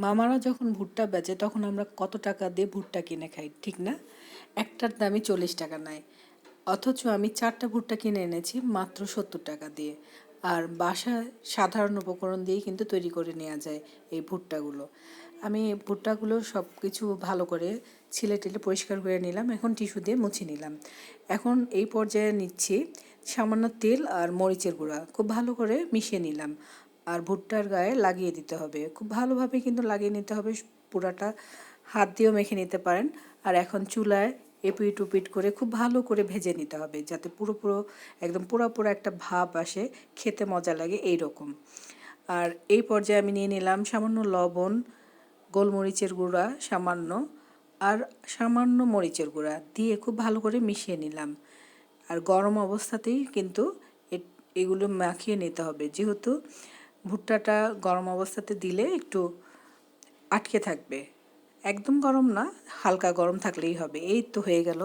মামারা যখন ভুট্টা বেচে তখন আমরা কত টাকা দিয়ে ভুট্টা কিনে খাই, ঠিক না? একটার দামই 40 টাকা নেয়। অথচ আমি 4টা ভুট্টা কিনে এনেছি মাত্র 70 টাকা দিয়ে। আর বাসায় সাধারণ উপকরণ দিয়েই কিন্তু তৈরি করে নেওয়া যায় এই ভুট্টাগুলো। আমি ভুট্টাগুলো সব কিছু ভালো করে ছিলে টেলে পরিষ্কার করে নিলাম, এখন টিস্যু দিয়ে মুছে নিলাম। এখন এই পর্যায়ে নিচ্ছি সামান্য তেল আর মরিচের গুঁড়া, খুব ভালো করে মিশিয়ে নিলাম। আর ভুট্টার গায়ে লাগিয়ে দিতে হবে, খুব ভালোভাবে কিন্তু লাগিয়ে নিতে হবে পুরাটা। হাত দিয়েও মেখে নিতে পারেন। আর এখন চুলায় এপিট ওপিট করে খুব ভালো করে ভেজে নিতে হবে, যাতে পুরো একদম পুরো একটা ভাব আসে, খেতে মজা লাগে এই রকম। আর এই পর্যায়ে আমি নিয়ে নিলাম সামান্য লবণ, গোলমরিচের গুঁড়া সামান্য, আর সামান্য মরিচের গুঁড়া দিয়ে খুব ভালো করে মিশিয়ে নিলাম। আর গরম অবস্থাতেই কিন্তু এগুলো মাখিয়ে নিতে হবে, যেহেতু ভুট্টাটা গরম অবস্থাতে দিলে একটু আটকে থাকবে। একদম গরম না, হালকা গরম থাকলেই হবে। এই তো হয়ে গেল।